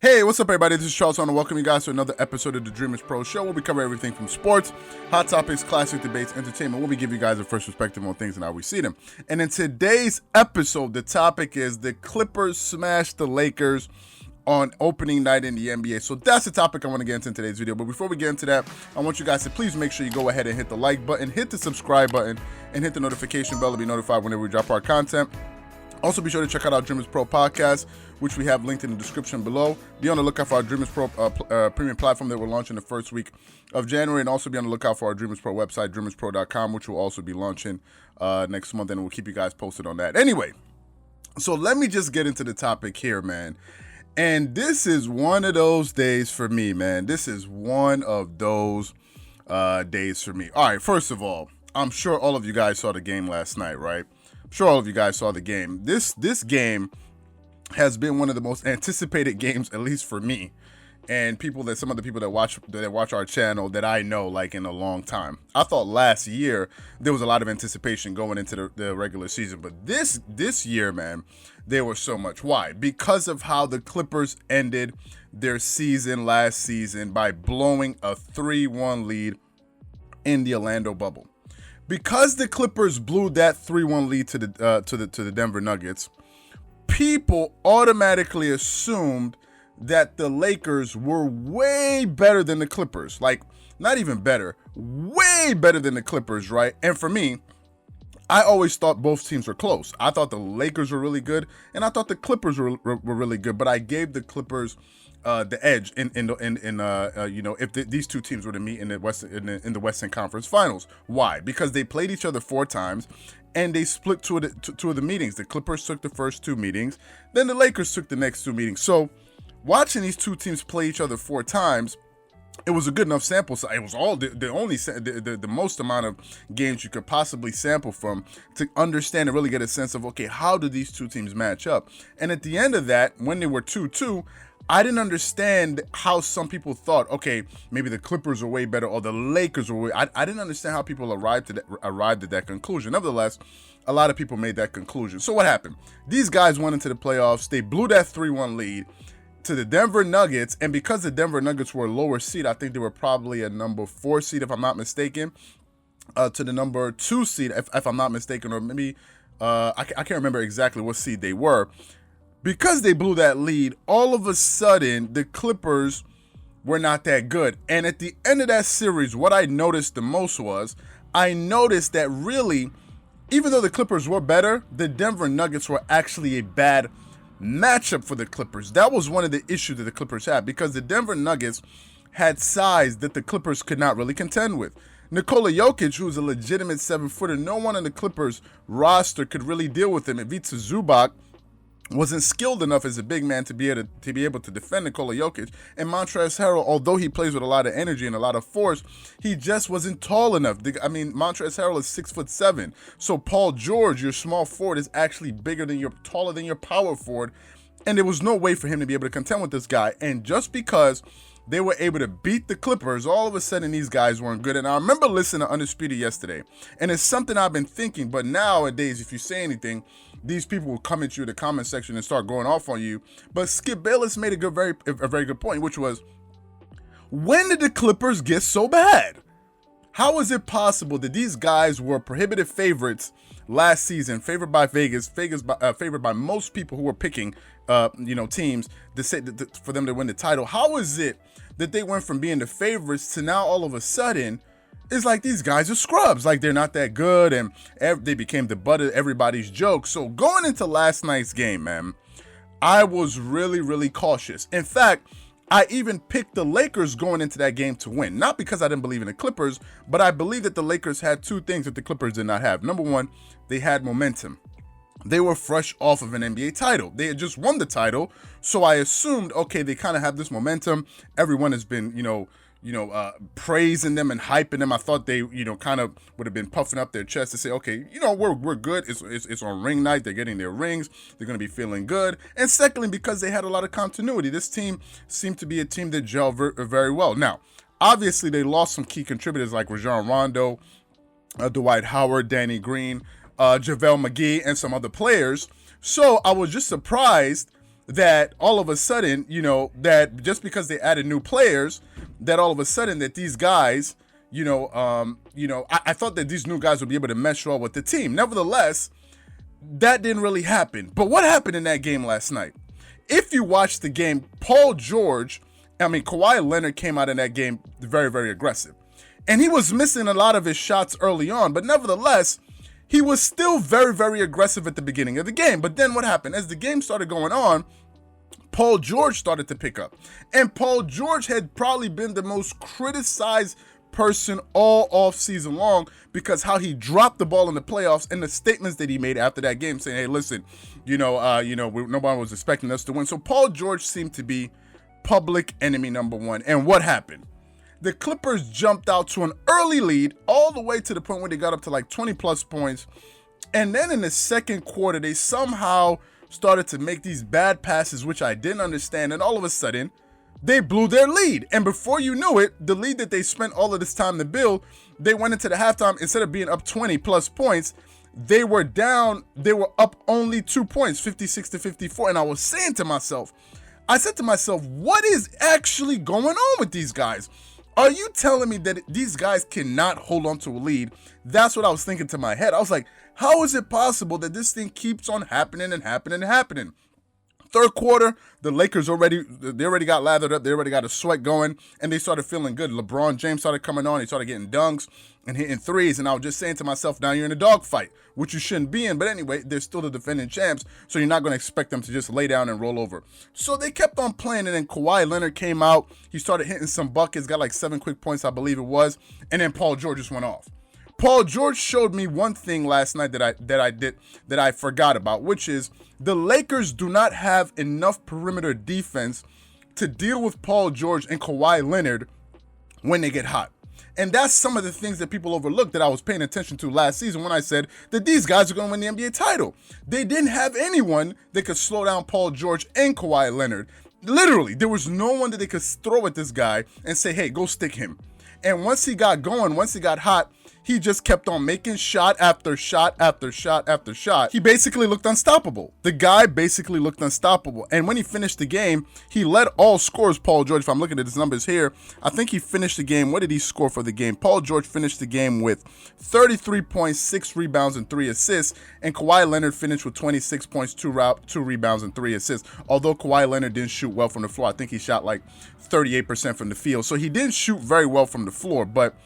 Hey, what's up, everybody? This is Charles. I want to welcome you guys to another episode of the Dreamerspro Show, where we cover everything from sports, hot topics, classic debates, entertainment, where we give you guys a first perspective on things and how we see them. And in today's episode, the topic is the Clippers smashed the Lakers on opening night in the NBA. So that's the topic I want to get into in today's video. But before we get into that, I want you guys to please make sure you go ahead and hit the like button, hit the subscribe button, and hit the notification bell to be notified whenever we drop our content. Also, be sure to check out our Dreamerspro Podcast, which we have linked in the description below. Be on the lookout for our Dreamerspro premium platform that we're launching the first week of January. And also be on the lookout for our Dreamerspro website, dreamerspro.com, which will also be launching next month. And we'll keep you guys posted on that. Anyway, so let me just get into the topic here, man. And this is one of those days for me, man. This is one of those days for me. All right, first of all, I'm sure all of you guys saw the game last night, right? I'm sure all of you guys saw the game. This game has been one of the most anticipated games, at least for me, and some of the people that watch our channel that I know, like, in a long time. I thought last year there was a lot of anticipation going into the regular season, but this year, man, there was so much. Why? Because of how the Clippers ended their season last season by blowing a 3-1 lead in the Orlando bubble. Because the Clippers blew that 3-1 lead to the Denver Nuggets, people automatically assumed that the Lakers were way better than the Clippers. Like, not even better, way better than the Clippers, right? And for me, I always thought both teams were close. I thought the Lakers were really good, and I thought the Clippers were really good. But I gave the Clippers the edge if these two teams were to meet in the Western Conference Finals. Why? Because they played each other 4 times, and they split two of the meetings. The Clippers took the first 2 meetings, then the Lakers took the next 2 meetings. So, watching these two teams play each other 4 times, it was a good enough sample size. It was all the most amount of games you could possibly sample from to understand and really get a sense of, okay, how do these two teams match up? And at the end of that, when they were 2-2, I didn't understand how some people thought, okay, maybe the Clippers were way better or the Lakers were way. I didn't understand how people arrived at that conclusion. Nevertheless, a lot of people made that conclusion. So what happened? These guys went into the playoffs. They blew that 3-1 lead to the Denver Nuggets, and because the Denver Nuggets were a lower seed, I think they were probably a number 4 seed, if I'm not mistaken, to the number 2 seed, if I'm not mistaken, or maybe I can't remember exactly what seed they were. Because they blew that lead, all of a sudden, the Clippers were not that good. And at the end of that series, what I noticed the most was, I noticed that really, even though the Clippers were better, the Denver Nuggets were actually a bad matchup for the Clippers. That was one of the issues that the Clippers had, because the Denver Nuggets had size that the Clippers could not really contend with. Nikola Jokic, who's a legitimate 7-footer, no one on the Clippers roster could really deal with him. Ivica Zubac wasn't skilled enough as a big man to be able to defend Nikola Jokic. And Montrezl Harrell, although he plays with a lot of energy and a lot of force, he just wasn't tall enough. Montrezl Harrell is 6'7". So Paul George, your small forward, is actually taller than your power forward. And there was no way for him to be able to contend with this guy. And just because they were able to beat the Clippers, all of a sudden these guys weren't good. And I remember listening to Undisputed yesterday, and it's something I've been thinking, but nowadays, if you say anything, these people will come at you in the comment section and start going off on you. But Skip Bayless made a very good point, which was, when did the Clippers get so bad? How is it possible that these guys were prohibitive favorites last season, favored by Vegas, favored by most people who were picking teams for them to win the title? How is it that they went from being the favorites to now all of a sudden it's like these guys are scrubs, like they're not that good, and they became the butt of everybody's joke? So going into last night's game, man, I was really, really cautious. In fact, I even picked the Lakers going into that game to win. Not because I didn't believe in the Clippers, but I believe that the Lakers had 2 things that the Clippers did not have. Number one, they had momentum. They were fresh off of an NBA title. They had just won the title, so I assumed, okay, they kind of have this momentum. Everyone has been, praising them and hyping them. I thought they, kind of would have been puffing up their chest to say, okay, we're good. It's on ring night. They're getting their rings. They're going to be feeling good. And secondly, because they had a lot of continuity. This team seemed to be a team that gelled very well. Now, obviously, they lost some key contributors like Rajon Rondo, Dwight Howard, Danny Green, JaVale McGee, and some other players. So I was just surprised that all of a sudden, that just because they added new players, that all of a sudden that these guys, I thought that these new guys would be able to mesh well with the team. Nevertheless, that didn't really happen. But what happened in that game last night? If you watch the game, Kawhi Leonard came out in that game very, very aggressive. And he was missing a lot of his shots early on, but nevertheless, he was still very, very aggressive at the beginning of the game. But then what happened? As the game started going on, Paul George started to pick up. And Paul George had probably been the most criticized person all off season long because how he dropped the ball in the playoffs and the statements that he made after that game saying, hey, listen, nobody was expecting us to win. So Paul George seemed to be public enemy number one. And what happened? The Clippers jumped out to an early lead all the way to the point where they got up to like 20 plus points. And then in the second quarter, they somehow started to make these bad passes, which I didn't understand. And all of a sudden, they blew their lead. And before you knew it, the lead that they spent all of this time to build, they went into the halftime, instead of being up 20 plus points, they were up only 2 points, 56 to 54. And I was saying to myself, what is actually going on with these guys? Are you telling me that these guys cannot hold on to a lead? That's what I was thinking to my head. I was like, how is it possible that this thing keeps on happening and happening and happening? Third quarter, the Lakers already got lathered up. They already got a sweat going, and they started feeling good. LeBron James started coming on. He started getting dunks and hitting threes, and I was just saying to myself, now you're in a dogfight, which you shouldn't be in. But anyway, they're still the defending champs, so you're not going to expect them to just lay down and roll over. So they kept on playing, and then Kawhi Leonard came out. He started hitting some buckets, got like 7 quick points, I believe it was, and then Paul George just went off. Paul George showed me one thing last night that I forgot about, which is the Lakers do not have enough perimeter defense to deal with Paul George and Kawhi Leonard when they get hot. And that's some of the things that people overlooked that I was paying attention to last season when I said that these guys are going to win the NBA title. They didn't have anyone that could slow down Paul George and Kawhi Leonard. Literally, there was no one that they could throw at this guy and say, hey, go stick him. And once he got going, once he got hot, he just kept on making shot after shot after shot after shot. He basically looked unstoppable. The guy basically looked unstoppable. And when he finished the game, he led all scorers, Paul George. If I'm looking at his numbers here, I think he finished the game. What did he score for the game? Paul George finished the game with 33 points, 6 rebounds, and 3 assists. And Kawhi Leonard finished with 26 points, 2 rebounds, and 3 assists. Although Kawhi Leonard didn't shoot well from the floor. I think he shot like 38% from the field. So he didn't shoot very well from the floor. But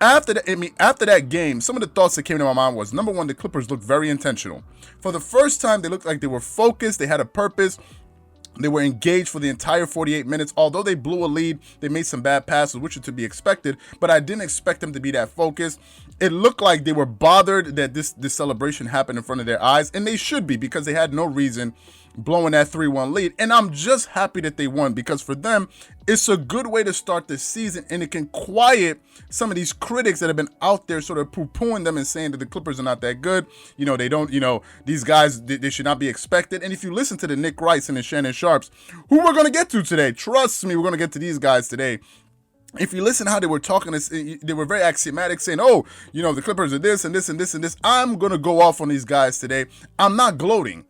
after that game, some of the thoughts that came to my mind was, number one, the Clippers looked very intentional. For the first time, they looked like they were focused. They had a purpose. They were engaged for the entire 48 minutes. Although they blew a lead, they made some bad passes, which is to be expected, but I didn't expect them to be that focused. It looked like they were bothered that this celebration happened in front of their eyes, and they should be, because they had no reason blowing that 3-1 lead. And I'm just happy that they won, because for them, it's a good way to start the season, and it can quiet some of these critics that have been out there sort of poo-pooing them and saying that the Clippers are not that good. They don't, these guys, they should not be expected. And if you listen to the Nick Wrights and the Shannon Sharps, who we're going to get to today, trust me, we're going to get to these guys today. If you listen how they were talking, they were very axiomatic, saying, the Clippers are this and this and this and this. I'm going to go off on these guys today. I'm not gloating.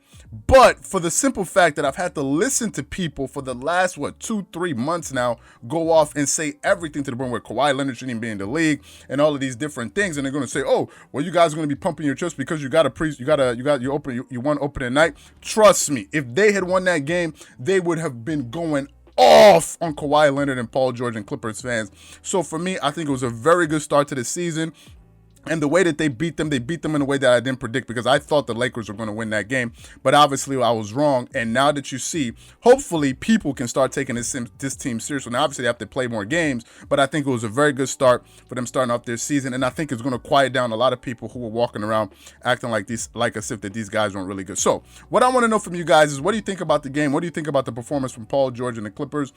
But for the simple fact that I've had to listen to people for the last, 2-3 months now, go off and say everything to the point where Kawhi Leonard shouldn't even be in the league and all of these different things. And they're going to say, you guys are going to be pumping your chest because you won opening night. Trust me, if they had won that game, they would have been going off on Kawhi Leonard and Paul George and Clippers fans. So for me, I think it was a very good start to the season. And the way that they beat them in a way that I didn't predict, because I thought the Lakers were going to win that game. But obviously I was wrong. And now that you see, hopefully people can start taking this team seriously. Now, obviously they have to play more games, but I think it was a very good start for them starting off their season. And I think it's going to quiet down a lot of people who were walking around acting like as if that these guys weren't really good. So what I want to know from you guys is, what do you think about the game? What do you think about the performance from Paul George and the Clippers?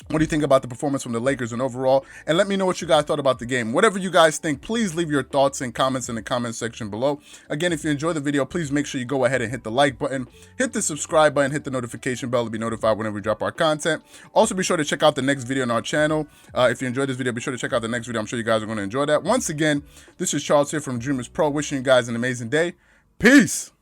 What do you think about the performance from the Lakers and overall? And let me know what you guys thought about the game. Whatever you guys think, please leave your thoughts and comments in the comment section below. Again, if you enjoyed the video, please make sure you go ahead and hit the like button, hit the subscribe button, hit the notification bell to be notified whenever we drop our content. Also, be sure to check out the next video on our channel. If you enjoyed this video, be sure to check out the next video. I'm sure you guys are going to enjoy that. Once again, this is Charles here from Dreamerspro, wishing you guys an amazing day. Peace.